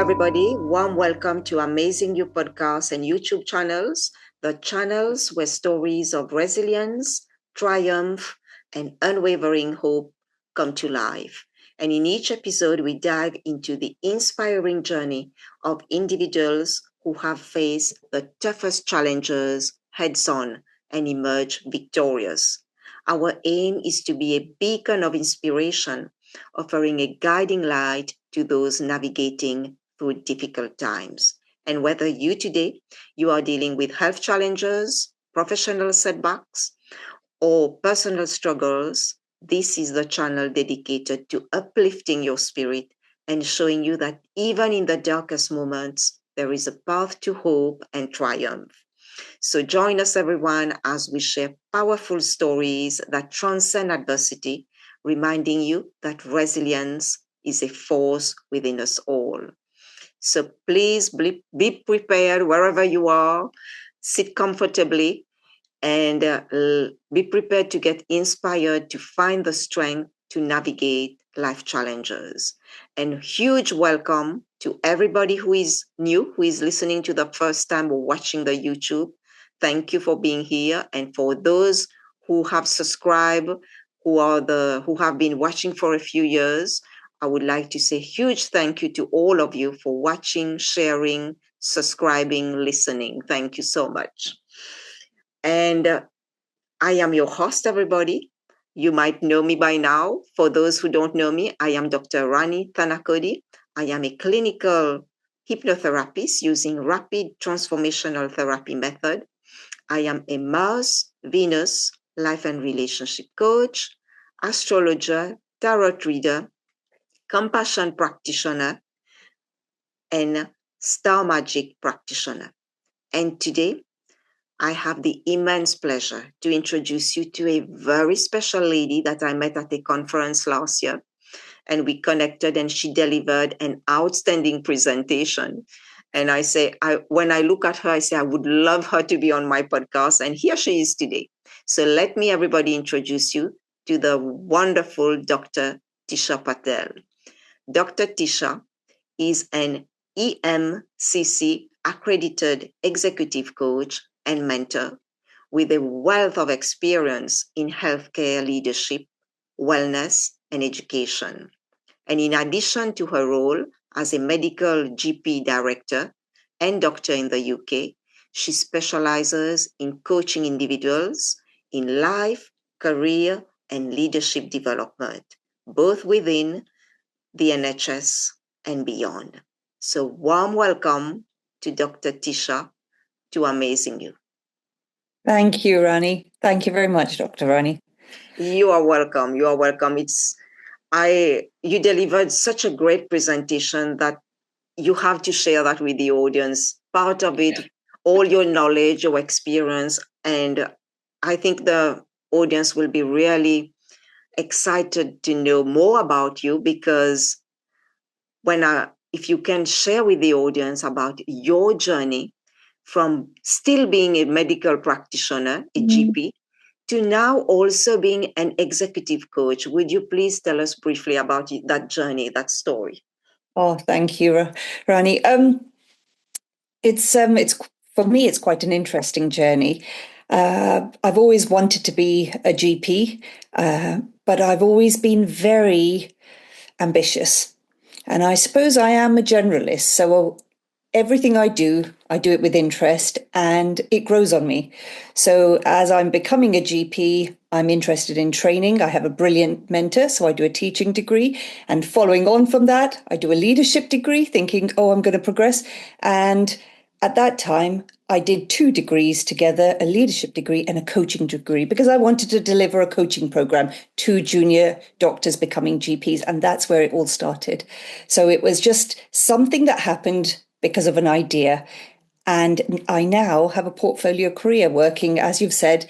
everybody. Warm welcome to Amazing You podcast and YouTube channels, the channels where stories of resilience, triumph, and unwavering hope come to life. And in each episode, we dive into the inspiring journey of individuals who have faced the toughest challenges heads on and emerge victorious. Our aim is to be a beacon of inspiration, offering a guiding light to those navigating through difficult times. And whether you are dealing with health challenges, professional setbacks, or personal struggles, this is the channel dedicated to uplifting your spirit and showing you that even in the darkest moments, there is a path to hope and triumph. So join us, everyone, as we share powerful stories that transcend adversity, reminding you that resilience is a force within us all. So please be prepared wherever you are, sit comfortably, and be prepared to get inspired to find the strength to navigate life challenges. And huge welcome to everybody who is new, who is listening to the first time or watching the YouTube. Thank you for being here. And for those who have subscribed, who have been watching for a few years, I would like to say huge thank you to all of you for watching, sharing, subscribing, listening. Thank you so much. And I am your host, everybody. You might know me by now. For those who don't know me, I am Dr. Rani Thanacoody. I am a clinical hypnotherapist using rapid transformational therapy method. I am a Mars, Venus, life and relationship coach, astrologer, tarot reader, compassion practitioner, and star magic practitioner. And today, I have the immense pleasure to introduce you to a very special lady that I met at a conference last year. And we connected and she delivered an outstanding presentation. And when I look at her, I say, I would love her to be on my podcast. And here she is today. So let me, everybody, introduce you to the wonderful Dr. Tisha Patel. Dr. Tisha is an EMCC-accredited Executive Coach and mentor with a wealth of experience in healthcare leadership, wellness, and education. And in addition to her role as a medical GP director and doctor in the UK, she specializes in coaching individuals in life, career, and leadership development, both within the NHS and beyond. So warm welcome to Dr. Tisha to Amazing You. Thank you, Rani. Thank you very much, Dr. Rani. You are welcome. You are welcome. You delivered such a great presentation that you have to share that with the audience. Part of it, all your knowledge, your experience, and I think the audience will be really excited to know more about you, because if you can share with the audience about your journey from still being a medical practitioner, a GP, to now also being an executive coach. Would you please tell us briefly about that journey, that story? Oh, thank you, Rani. It's for me, it's quite an interesting journey. I've always wanted to be a GP, but I've always been very ambitious. And I suppose I am a generalist. So everything I do it with interest and it grows on me. So as I'm becoming a GP, I'm interested in training. I have a brilliant mentor, so I do a teaching degree. And following on from that, I do a leadership degree, thinking, I'm going to progress. And at that time, I did 2 degrees together, a leadership degree and a coaching degree, because I wanted to deliver a coaching program to junior doctors becoming GPs. And that's where it all started. So it was just something that happened because of an idea. And I now have a portfolio career working, as you've said,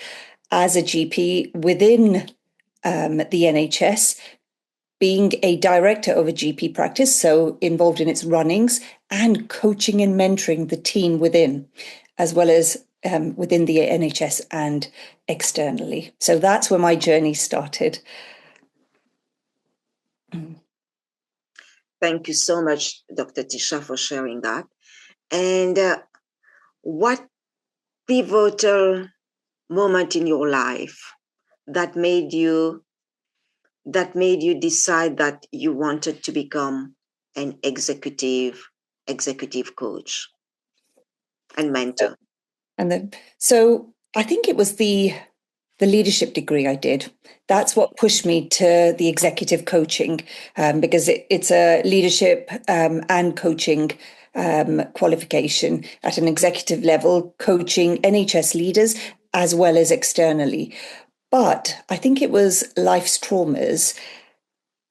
as a GP within the NHS, being a director of a GP practice, so involved in its runnings, and coaching and mentoring the team within, as well as within the NHS and externally. So that's where my journey started. Thank you so much, Dr. Tisha, for sharing that. And what pivotal moment in your life that made you decide that you wanted to become an executive coach and mentor? So I think it was the leadership degree I did. That's what pushed me to the executive coaching, because it's a leadership and coaching qualification at an executive level, coaching NHS leaders as well as externally. But I think it was life's traumas.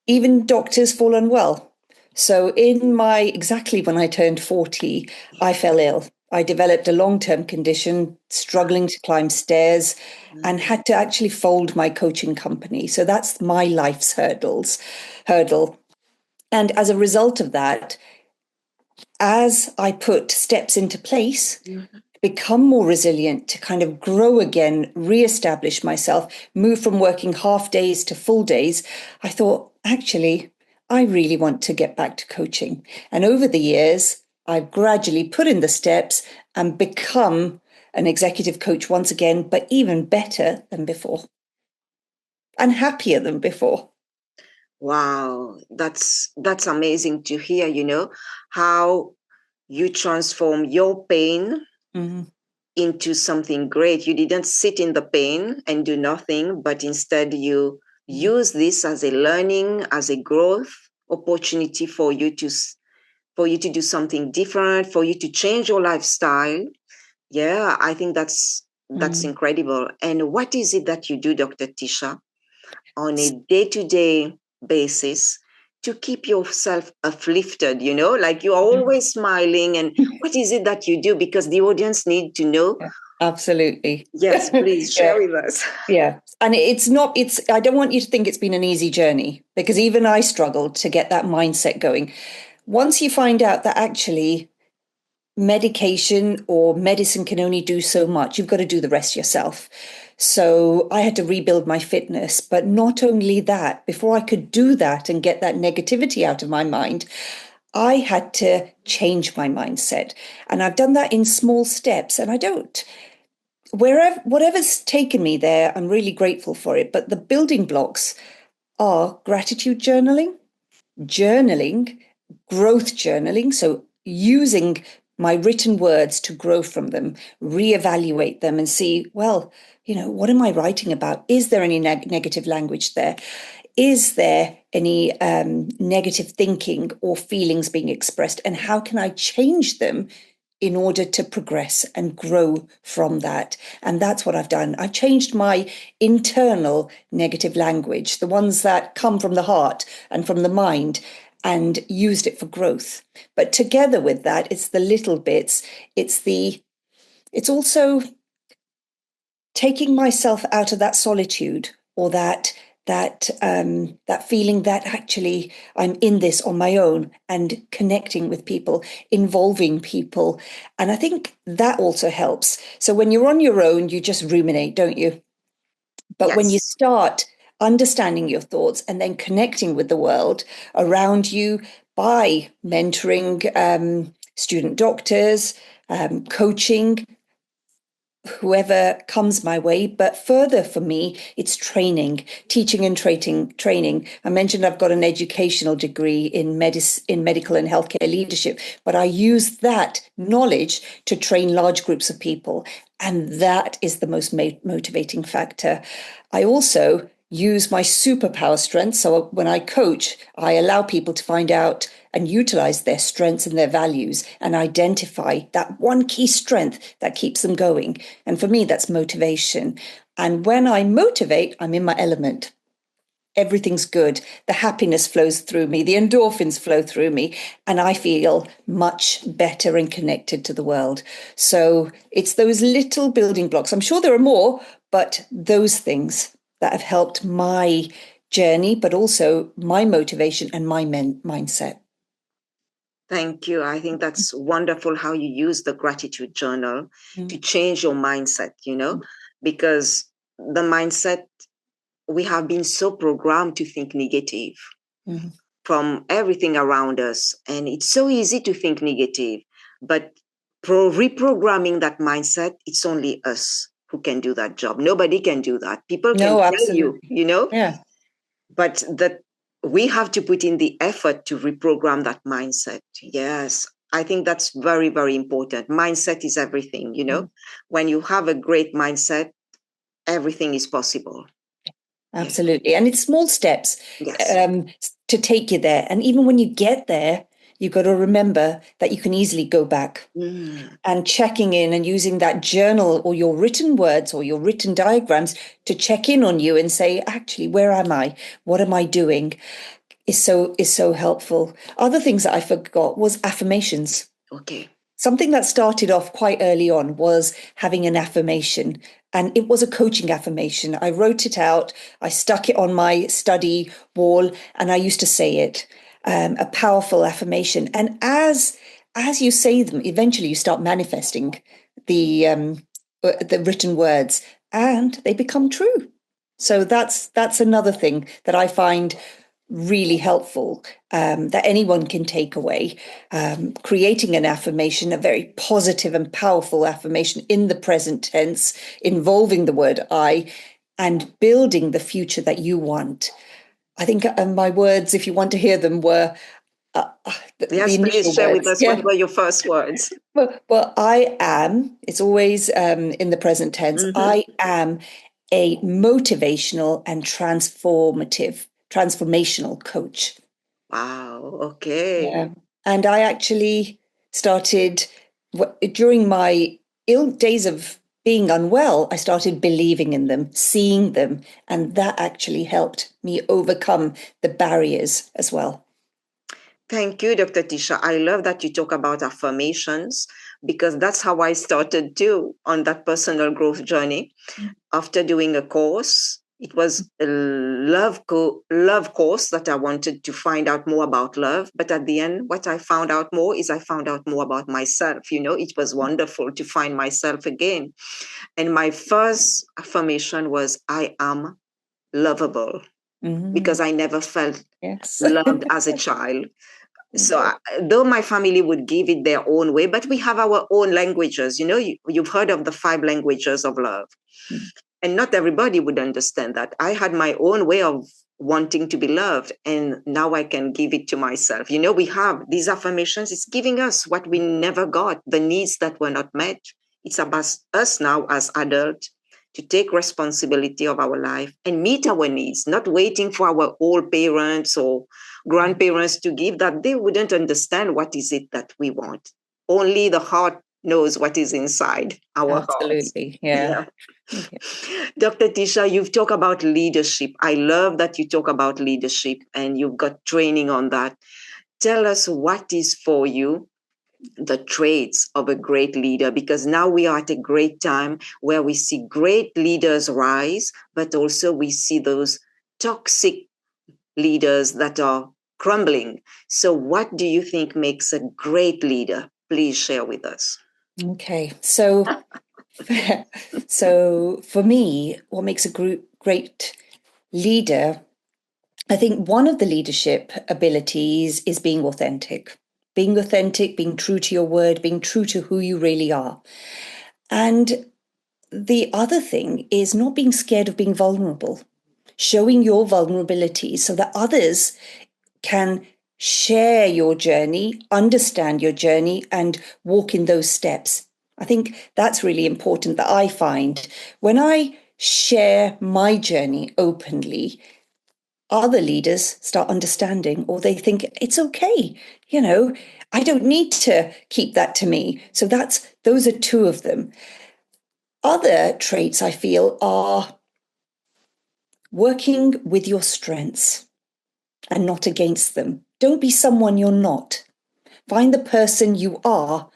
Even doctors fall unwell. So exactly when I turned 40, I fell ill. I developed a long-term condition, struggling to climb stairs, and had to actually fold my coaching company. So that's my life's hurdle. And as a result of that, as I put steps into place, become more resilient, to kind of grow again, reestablish myself, move from working half days to full days, I thought, actually, I really want to get back to coaching. And over the years, I've gradually put in the steps and become an executive coach once again, but even better than before and happier than before. Wow, that's amazing to hear, how you transform your pain into something great. You didn't sit in the pain and do nothing, but instead you use this as a learning, as a growth opportunity for you to do something different, for you to change your lifestyle. Yeah, I think that's incredible. And what is it that you do, Dr. Tisha, on a day-to-day basis to keep yourself uplifted, like you are always smiling? And what is it that you do? Because the audience need to know. Yeah, absolutely. Yes, please share with us. Yeah. And I don't want you to think it's been an easy journey, because even I struggled to get that mindset going. Once you find out that actually medication or medicine can only do so much, you've got to do the rest yourself. So I had to rebuild my fitness. But not only that, before I could do that and get that negativity out of my mind, I had to change my mindset. And I've done that in small steps. And whatever's taken me there, I'm really grateful for it. But the building blocks are gratitude journaling, growth journaling. So using my written words to grow from them, reevaluate them and see, well, what am I writing about? Is there any negative language there? Is there any negative thinking or feelings being expressed? And how can I change them in order to progress and grow from that? And that's what I've done. I've changed my internal negative language, the ones that come from the heart and from the mind, and used it for growth. But together with that, it's the little bits. It's also taking myself out of that solitude, or that feeling that actually I'm in this on my own, and connecting with people, involving people. And I think that also helps. So when you're on your own, you just ruminate, don't you? But when you start understanding your thoughts and then connecting with the world around you by mentoring student doctors, coaching whoever comes my way. But further for me, it's teaching and training. I mentioned I've got an educational degree in medical and healthcare leadership, but I use that knowledge to train large groups of people. And that is the most motivating factor. I also use my superpower strengths. So when I coach, I allow people to find out and utilize their strengths and their values and identify that one key strength that keeps them going. And for me, that's motivation. And when I motivate, I'm in my element. Everything's good. The happiness flows through me. The endorphins flow through me. And I feel much better and connected to the world. So it's those little building blocks. I'm sure there are more, but those things that have helped my journey, but also my motivation and my mindset. Thank you. I think that's wonderful how you use the gratitude journal to change your mindset, because the mindset, we have been so programmed to think negative. from everything around us. And it's so easy to think negative, but reprogramming that mindset, it's only us who can do that job. Nobody can do that. People can No, tell you, absolutely. you know, Yeah. but that we have to put in the effort to reprogram that mindset. Yes. I think that's very, very important. Mindset is everything, you know. When you have a great mindset, everything is possible. Absolutely. And it's small steps Yes. to take you there. And even when you get there, you've got to remember that you can easily go back. And checking in and using that journal or your written words or your written diagrams to check in on you and say, actually, where am I? What am I doing? Is so helpful. Other things that I forgot was affirmations. Okay. Something that started off quite early on was having an affirmation, and it was a coaching affirmation. I wrote it out, I stuck it on my study wall, and I used to say it, a powerful affirmation. And as you say them, eventually you start manifesting the written words, and they become true. So that's another thing that I find really helpful, that anyone can take away. Creating an affirmation, a very positive and powerful affirmation in the present tense, involving the word I, and building the future that you want. I think my words, if you want to hear them, were the Yes, please initial share with words. us what were your first words. Well, I am, it's always in the present tense, I am a motivational and transformational coach. Wow. Okay. Yeah. And I actually started during my ill days of being unwell, I started believing in them, seeing them, and that actually helped me overcome the barriers as well. Thank you, Dr. Tisha. I love that you talk about affirmations because that's how I started too on that personal growth journey. After doing a course, it was a love course that I wanted to find out more about love. But at the end, what I found out more is I found out more about myself. You know, it was wonderful to find myself again. And my first affirmation was, I am lovable, because I never felt Yes. loved as a child. So though my family would give it their own way, but we have our own languages. You know, you've heard of the 5 languages of love. And not everybody would understand that. I had my own way of wanting to be loved, and now I can give it to myself. You know, we have these affirmations. It's giving us what we never got, the needs that were not met. It's about us now as adults to take responsibility of our life and meet our needs, not waiting for our old parents or grandparents to give that. They wouldn't understand what is it that we want. Only the heart knows what is inside our hearts. Absolutely. Yeah. Okay. Dr. Tisha, you've talked about leadership. I love that you talk about leadership and you've got training on that. Tell us what is for you the traits of a great leader, because now we are at a great time where we see great leaders rise, but also we see those toxic leaders that are crumbling. So what do you think makes a great leader? Please share with us. Okay. So for me, what makes a great leader, I think one of the leadership abilities is being authentic. Being authentic, being true to your word, being true to who you really are. And the other thing is not being scared of being vulnerable, showing your vulnerabilities so that others can share your journey, understand your journey, and walk in those steps. I think that's really important, that I find when I share my journey openly, other leaders start understanding, or they think it's okay. You know, I don't need to keep that to me. So those are 2 of them. Other traits I feel are working with your strengths and not against them. Don't be someone you're not. Find the person you are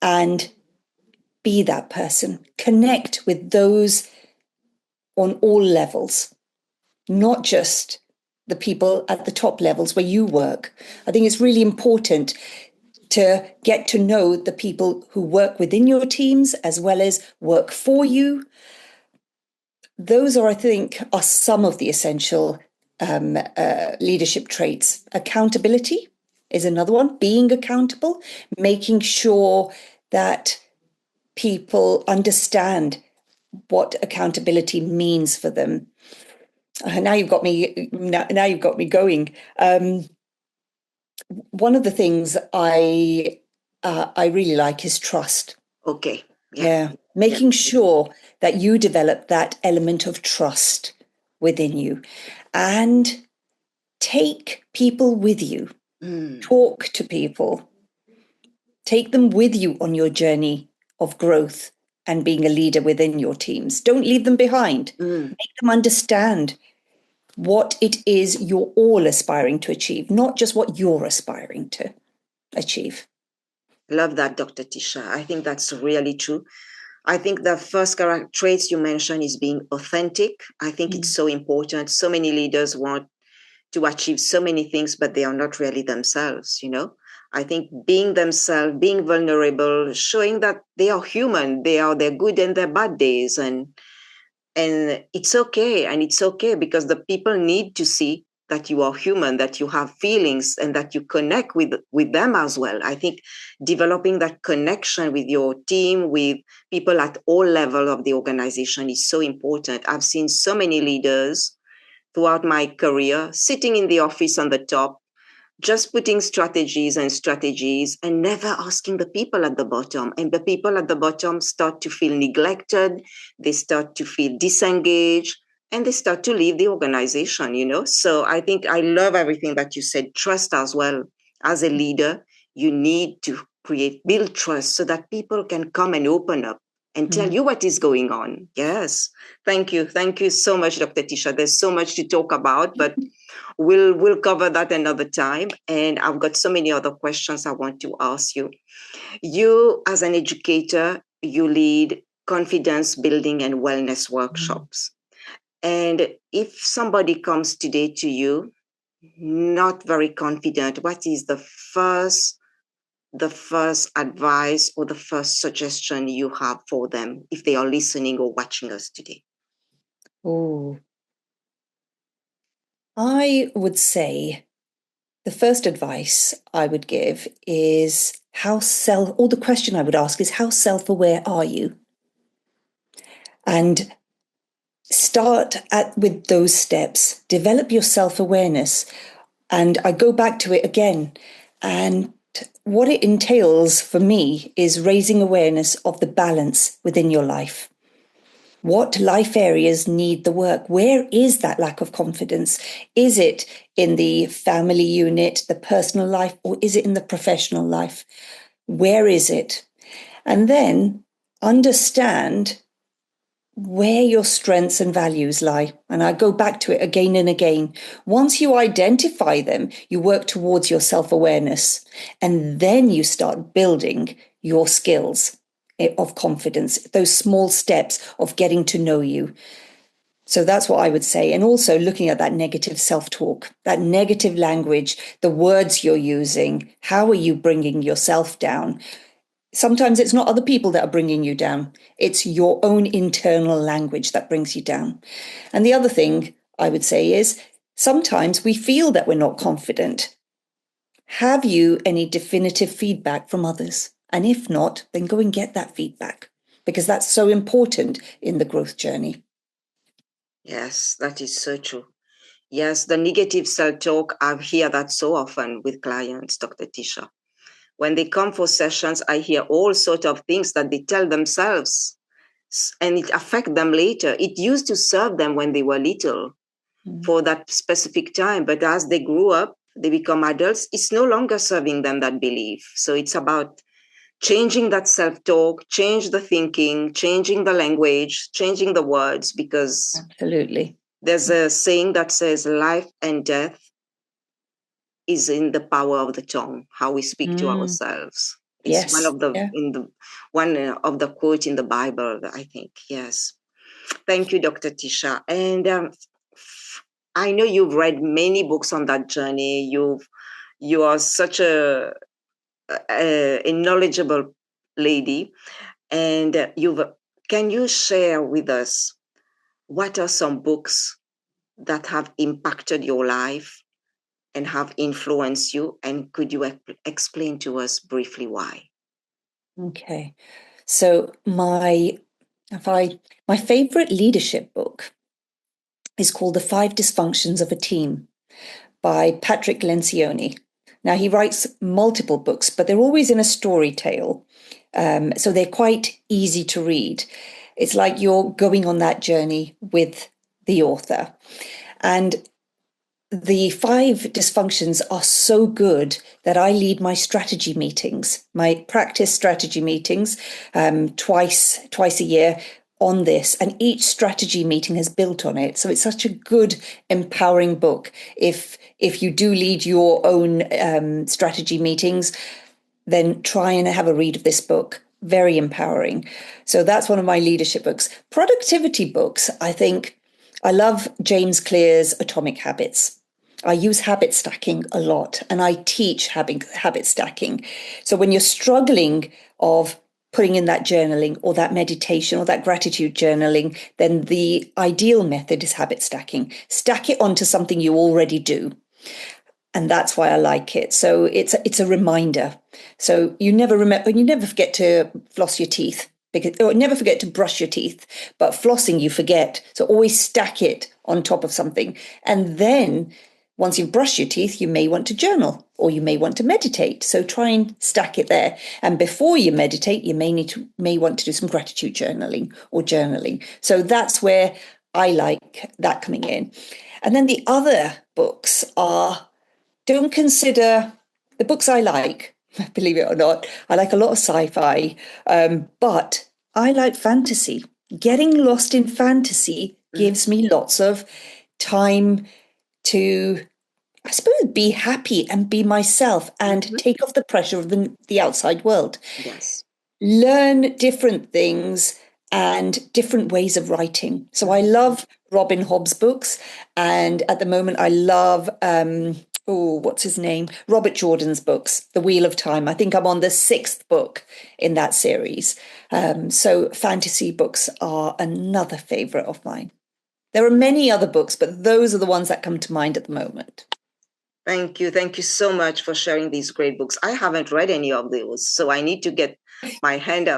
and be that person. Connect with those on all levels, not just the people at the top levels where you work. I think it's really important to get to know the people who work within your teams as well as work for you. Those are, I think, are some of the essential leadership traits. Accountability is another one. Being accountable, making sure that people understand what accountability means for them. Now you've got me. Now you've got me going. One of the things I really like is trust. Okay. Yeah. Making sure that you develop that element of trust within you and take people with you. Talk to people. Take them with you on your journey of growth and being a leader within your teams. Don't leave them behind. Make them understand what it is you're all aspiring to achieve, not just what you're aspiring to achieve. Love that, Dr. Tisha. I think that's really true. I think the first traits you mentioned is being authentic. I think it's so important. So many leaders want to achieve so many things, but they are not really themselves, I think being themselves, being vulnerable, showing that they are human, they are their good and their bad days. And it's okay. And it's okay because the people need to see that you are human, that you have feelings and that you connect with them as well. I think developing that connection with your team, with people at all levels of the organization is so important. I've seen so many leaders throughout my career sitting in the office on the top, just putting strategies and never asking the people at the bottom. And the people at the bottom start to feel neglected. They start to feel disengaged and they start to leave the organization, So I think I love everything that you said. Trust as well. As a leader, you need to build trust so that people can come and open up and tell you what is going on. Yes. Thank you. Thank you so much, Dr. Tisha. There's so much to talk about, but we'll cover that another time. And I've got so many other questions I want to ask you. You, as an educator, you lead confidence building and wellness workshops. And if somebody comes today to you, not very confident, what is the first advice or the first suggestion you have for them if they are listening or watching us today? Oh, I would say the first advice I would give is the question I would ask is, how self-aware are you? And start with those steps, develop your self-awareness. And I go back to it again. And what it entails for me is raising awareness of the balance within your life. What life areas need the work? Where is that lack of confidence? Is it in the family unit, the personal life, or is it in the professional life? Where is it? And then understand where your strengths and values lie. And I go back to it again and again. Once you identify them, you work towards your self-awareness, and then you start building your skills of confidence, those small steps of getting to know you. So that's what I would say. And also looking at that negative self-talk, that negative language, the words you're using, how are you bringing yourself down? Sometimes it's not other people that are bringing you down. It's your own internal language that brings you down. And the other thing I would say is sometimes we feel that we're not confident. Have you any definitive feedback from others? And if not, then go and get that feedback, because that's so important in the growth journey. Yes, that is so true. Yes, the negative self-talk, I hear that so often with clients, Dr. Tisha. When they come for sessions, I hear all sorts of things that they tell themselves, and it affects them later. It used to serve them when they were little for that specific time, but as they grew up, they become adults, it's no longer serving them, that belief. So it's about changing that self-talk, change the thinking, changing the language, changing the words, because absolutely, there's a saying that says life and death is in the power of the tongue, how we speak to ourselves. It's yes, one of the quote in the Bible, I think. Yes. Thank you, Dr. Tisha. And I know you've read many books on that journey. You are such a knowledgeable lady, and can you share with us what are some books that have impacted your life and have influenced you? And could you explain to us briefly why? Okay. So my favorite leadership book is called The Five Dysfunctions of a Team by Patrick Lencioni. Now, he writes multiple books, but they're always in a story tale. So they're quite easy to read. It's like you're going on that journey with the author. And the five dysfunctions are so good that I lead my strategy meetings, my practice strategy meetings, twice a year on this, and each strategy meeting has built on it. So it's such a good, empowering book. If you do lead your own strategy meetings, then try and have a read of this book. Very empowering. So that's one of my leadership books. Productivity books, I think. I love James Clear's Atomic Habits. I use habit stacking a lot, and I teach habit stacking. So when you're struggling of putting in that journaling or that meditation or that gratitude journaling, then the ideal method is habit stacking. Stack it onto something you already do. And that's why I like it. So it's a reminder. So you never forget to floss your teeth, or never forget to brush your teeth, but flossing you forget. So always stack it on top of something. And then once you've brushed your teeth, you may want to journal or you may want to meditate. So try and stack it there. And before you meditate, you may want to do some gratitude journaling or journaling. So that's where I like that coming in. And then the other books are, don't consider the books I like, believe it or not. I like a lot of sci-fi, but I like fantasy. Getting lost in fantasy gives me lots of time to, I suppose, be happy and be myself and take off the pressure of the outside world. Yes. Learn different things and different ways of writing. So I love Robin Hobb's books, and at the moment I love what's his name? Robert Jordan's books, The Wheel of Time. I think I'm on the 6th book in that series. So fantasy books are another favorite of mine. There are many other books, but those are the ones that come to mind at the moment. Thank you. Thank you so much for sharing these great books. I haven't read any of those, so I need to get my hand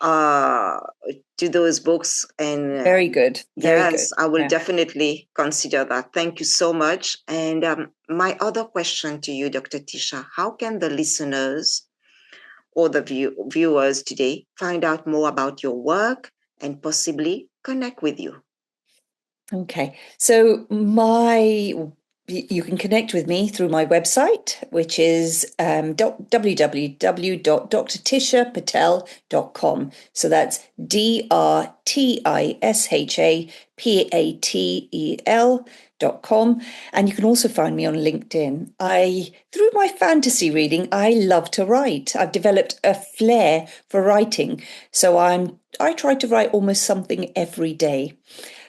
to those books. And very good. Very yes, good. I will definitely consider that. Thank you so much. And my other question to you, Dr. Tisha, how can the listeners or the viewers today find out more about your work and possibly connect with you? Okay, so you can connect with me through my website, which is www.drtishapatel.com. So that's DrTishaPatel.com. And you can also find me on LinkedIn. Through my fantasy reading, I love to write. I've developed a flair for writing. So I try to write almost something every day.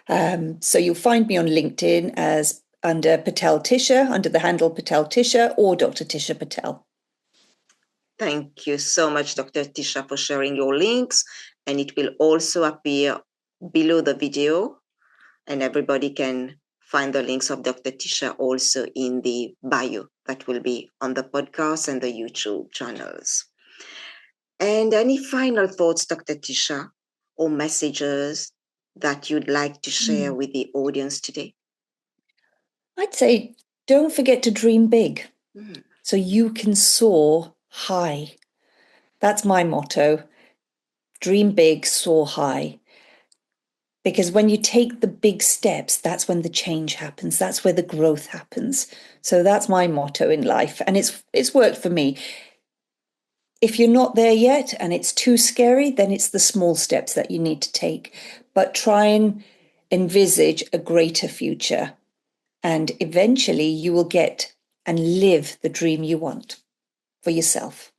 So you'll find me on LinkedIn as under Patel Tisha, under the handle Patel Tisha, or Dr. Tisha Patel. Thank you so much, Dr. Tisha, for sharing your links. And it will also appear below the video, and everybody can find the links of Dr. Tisha also in the bio that will be on the podcast and the YouTube channels. And any final thoughts, Dr. Tisha, or messages that you'd like to share with the audience today? I'd say don't forget to dream big so you can soar high. That's my motto. Dream big, soar high. Because when you take the big steps, that's when the change happens. That's where the growth happens. So that's my motto in life. And it's worked for me. If you're not there yet and it's too scary, then it's the small steps that you need to take. But try and envisage a greater future. And eventually you will get and live the dream you want for yourself.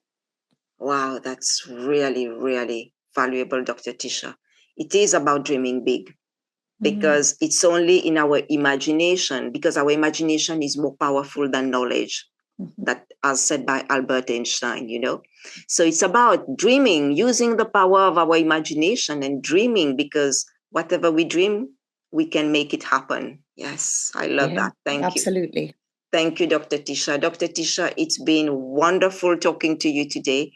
Wow, that's really, really valuable, Dr. Tisha. It is about dreaming big, because it's only in our imagination, because our imagination is more powerful than knowledge. That, as said by Albert Einstein, So it's about dreaming, using the power of our imagination and dreaming, because whatever we dream, we can make it happen. Yes, I love that. Thank you. Absolutely. Thank you, Dr. Tisha. Dr. Tisha, it's been wonderful talking to you today.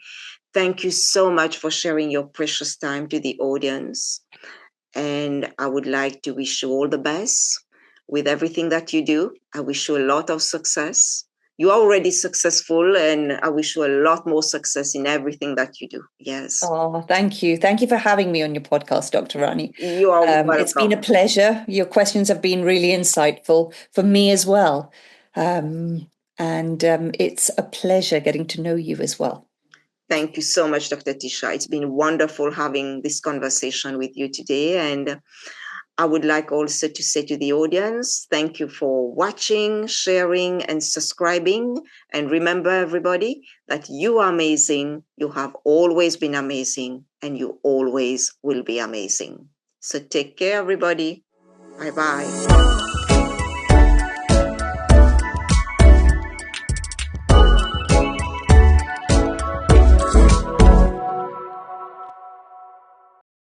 Thank you so much for sharing your precious time to the audience. And I would like to wish you all the best with everything that you do. I wish you a lot of success. You're already successful, and I wish you a lot more success in everything that you do. Yes. Oh, thank you. Thank you for having me on your podcast, Dr. Rani. You are welcome. It's been a pleasure. Your questions have been really insightful for me as well. And it's a pleasure getting to know you as well. Thank you so much, Dr. Tisha. It's been wonderful having this conversation with you today. And I would like also to say to the audience, thank you for watching, sharing, and subscribing. And remember, everybody, that you are amazing. You have always been amazing, and you always will be amazing. So take care, everybody. Bye-bye.